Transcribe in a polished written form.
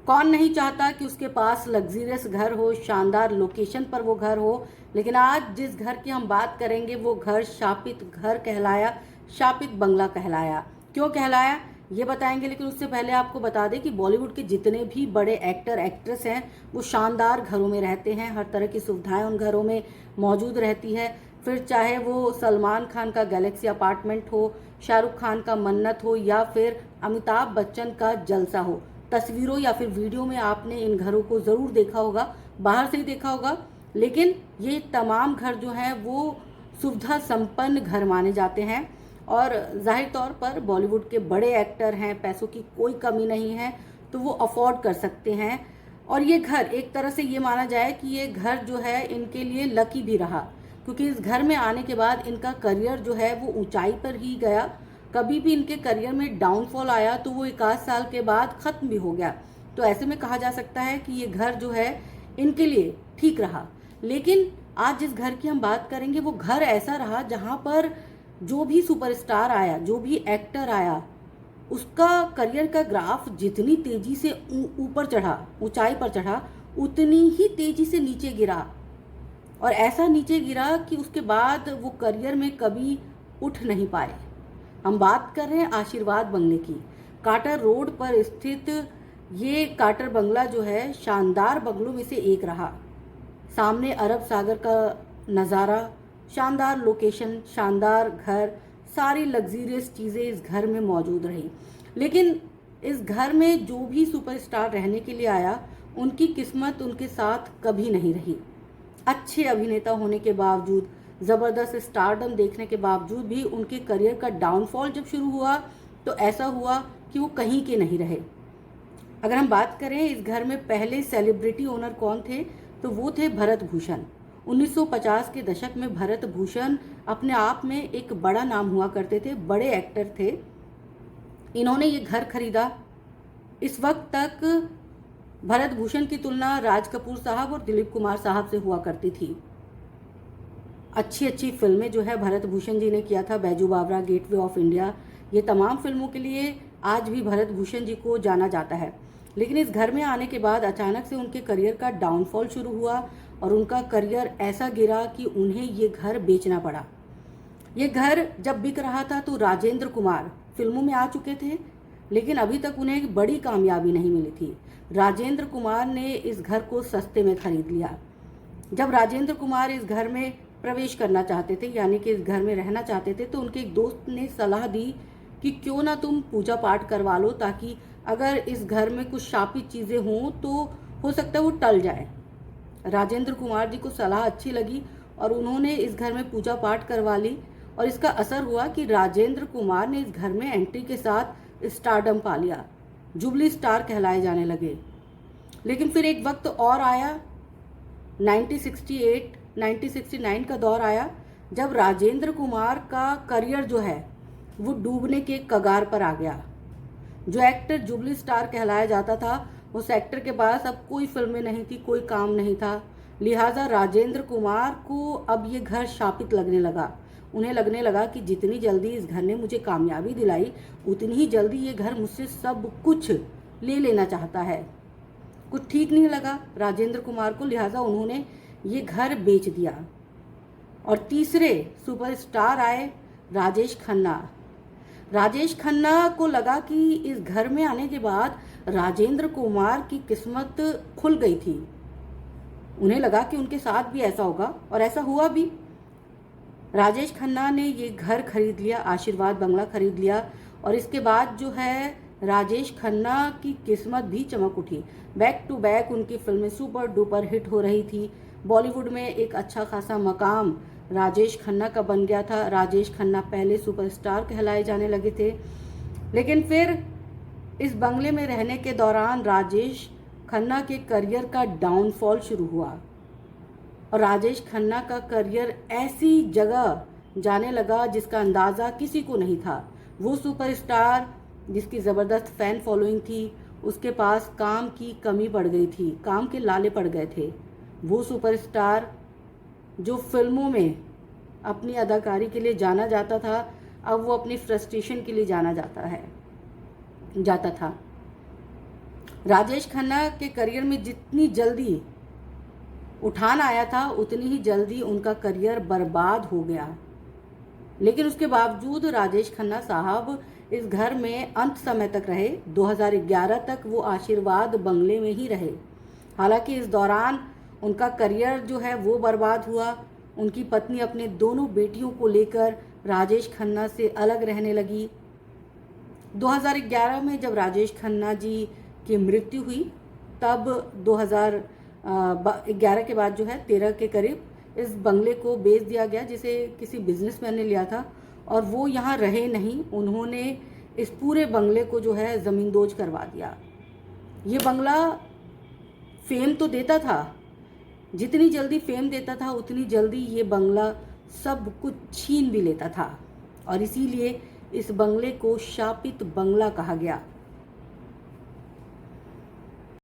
कौन नहीं चाहता कि उसके पास लग्जरियस घर हो, शानदार लोकेशन पर वो घर हो। लेकिन आज जिस घर की हम बात करेंगे वो घर शापित घर कहलाया, शापित बंगला कहलाया। क्यों कहलाया ये बताएंगे, लेकिन उससे पहले आपको बता दें कि बॉलीवुड के जितने भी बड़े एक्टर एक्ट्रेस हैं वो शानदार घरों में रहते हैं। हर तरह की सुविधाएं उन घरों में मौजूद रहती है। फिर चाहे वो सलमान खान का गैलेक्सी अपार्टमेंट हो, शाहरुख खान का मन्नत हो, या फिर अमिताभ बच्चन का जलसा हो, तस्वीरों या फिर वीडियो में आपने इन घरों को ज़रूर देखा होगा, बाहर से ही देखा होगा। लेकिन ये तमाम घर जो हैं वो सुविधा संपन्न घर माने जाते हैं। और जाहिर तौर पर बॉलीवुड के बड़े एक्टर हैं, पैसों की कोई कमी नहीं है, तो वो अफोर्ड कर सकते हैं। और ये घर एक तरह से ये माना जाए कि ये घर जो है इनके लिए लकी भी रहा, क्योंकि इस घर में आने के बाद इनका करियर जो है वो ऊंचाई पर ही गया। कभी भी इनके करियर में डाउनफॉल आया तो वो 1 आध साल के बाद ख़त्म भी हो गया। तो ऐसे में कहा जा सकता है कि ये घर जो है इनके लिए ठीक रहा। लेकिन आज जिस घर की हम बात करेंगे वो घर ऐसा रहा जहाँ पर जो भी सुपरस्टार आया, जो भी एक्टर आया, उसका करियर का ग्राफ जितनी तेजी से ऊपर चढ़ा, ऊंचाई पर चढ़ा, उतनी ही तेजी से नीचे गिरा। और ऐसा नीचे गिरा कि उसके बाद वो करियर में कभी उठ नहीं पाए। हम बात कर रहे हैं आशीर्वाद बंगले की। काटर रोड पर स्थित ये काटर बंगला जो है शानदार बंगलों में से एक रहा। सामने अरब सागर का नज़ारा, शानदार लोकेशन, शानदार घर, सारी लग्जरियस चीज़ें इस घर में मौजूद रही। लेकिन इस घर में जो भी सुपरस्टार रहने के लिए आया उनकी किस्मत उनके साथ कभी नहीं रही। अच्छे अभिनेता होने के बावजूद, ज़बरदस्त स्टारडम देखने के बावजूद भी उनके करियर का डाउनफॉल जब शुरू हुआ तो ऐसा हुआ कि वो कहीं के नहीं रहे। अगर हम बात करें इस घर में पहले सेलिब्रिटी ओनर कौन थे, तो वो थे भरत भूषण। 1950 के दशक में भरत भूषण अपने आप में एक बड़ा नाम हुआ करते थे, बड़े एक्टर थे। इन्होंने ये घर खरीदा। इस वक्त तक भरत भूषण की तुलना राज कपूर साहब और दिलीप कुमार साहब से हुआ करती थी। अच्छी अच्छी फिल्में जो है भरत भूषण जी ने किया था, बैजू बावरा, गेटवे ऑफ इंडिया, ये तमाम फिल्मों के लिए आज भी भरत भूषण जी को जाना जाता है। लेकिन इस घर में आने के बाद अचानक से उनके करियर का डाउनफॉल शुरू हुआ और उनका करियर ऐसा गिरा कि उन्हें ये घर बेचना पड़ा। ये घर जब बिक रहा था तो राजेंद्र कुमार फिल्मों में आ चुके थे, लेकिन अभी तक उन्हें एक बड़ी कामयाबी नहीं मिली थी। राजेंद्र कुमार ने इस घर को सस्ते में खरीद लिया। जब राजेंद्र कुमार इस घर में प्रवेश करना चाहते थे, यानी कि इस घर में रहना चाहते थे, तो उनके एक दोस्त ने सलाह दी कि क्यों ना तुम पूजा पाठ करवा लो, ताकि अगर इस घर में कुछ शापित चीज़ें हों तो हो सकता है वो टल जाए। राजेंद्र कुमार जी को सलाह अच्छी लगी और उन्होंने इस घर में पूजा पाठ करवा ली। और इसका असर हुआ कि राजेंद्र कुमार ने इस घर में एंट्री के साथ स्टारडम पा लिया, जुबली स्टार कहलाए जाने लगे। लेकिन फिर एक वक्त और आया, 1968 1969 का दौर आया, जब राजेंद्र कुमार का करियर जो है वो डूबने के कगार पर आ गया। जो एक्टर जुबली स्टार कहलाया जाता था उस एक्टर के पास अब कोई फिल्में नहीं थी, कोई काम नहीं था। लिहाजा राजेंद्र कुमार को अब ये घर शापित लगने लगा। उन्हें लगने लगा कि जितनी जल्दी इस घर ने मुझे कामयाबी दिलाई उतनी ही जल्दी ये घर मुझसे सब कुछ ले लेना चाहता है। कुछ ठीक नहीं लगा राजेंद्र कुमार को, लिहाजा उन्होंने ये घर बेच दिया। और तीसरे सुपरस्टार आए राजेश खन्ना। राजेश खन्ना को लगा कि इस घर में आने के बाद राजेंद्र कुमार की किस्मत खुल गई थी। उन्हें लगा कि उनके साथ भी ऐसा होगा और ऐसा हुआ भी। राजेश खन्ना ने ये घर खरीद लिया, आशीर्वाद बंगला खरीद लिया। और इसके बाद जो है राजेश खन्ना की किस्मत भी चमक उठी। बैक टू बैक उनकी फिल्में सुपर डुपर हिट हो रही थी। बॉलीवुड में एक अच्छा खासा मकाम राजेश खन्ना का बन गया था। राजेश खन्ना पहले सुपरस्टार कहलाए जाने लगे थे। लेकिन फिर इस बंगले में रहने के दौरान राजेश खन्ना के करियर का डाउनफॉल शुरू हुआ और राजेश खन्ना का करियर ऐसी जगह जाने लगा जिसका अंदाज़ा किसी को नहीं था। वो सुपरस्टार जिसकी ज़बरदस्त फ़ैन फॉलोइंग थी, उसके पास काम की कमी पड़ गई थी, काम के लाले पड़ गए थे। वो सुपरस्टार जो फिल्मों में अपनी अदाकारी के लिए जाना जाता था, अब वो अपनी फ्रस्ट्रेशन के लिए जाना जाता था। राजेश खन्ना के करियर में जितनी जल्दी उठान आया था उतनी ही जल्दी उनका करियर बर्बाद हो गया। लेकिन उसके बावजूद राजेश खन्ना साहब इस घर में अंत समय तक रहे। 2011 तक वो आशीर्वाद बंगले में ही रहे। हालांकि इस दौरान उनका करियर जो है वो बर्बाद हुआ। उनकी पत्नी अपने दोनों बेटियों को लेकर राजेश खन्ना से अलग रहने लगी। 2011 में जब राजेश खन्ना जी की मृत्यु हुई तब 2011 के बाद जो है 13 के करीब इस बंगले को बेच दिया गया, जिसे किसी बिजनेसमैन ने लिया था और वो यहाँ रहे नहीं। उन्होंने इस पूरे बंगले को जो है ज़मींदोज करवा दिया। ये बंगला फेम तो देता था, जितनी जल्दी फेम देता था उतनी जल्दी ये बंगला सब कुछ छीन भी लेता था और इसीलिए इस बंगले को शापित बंगला कहा गया।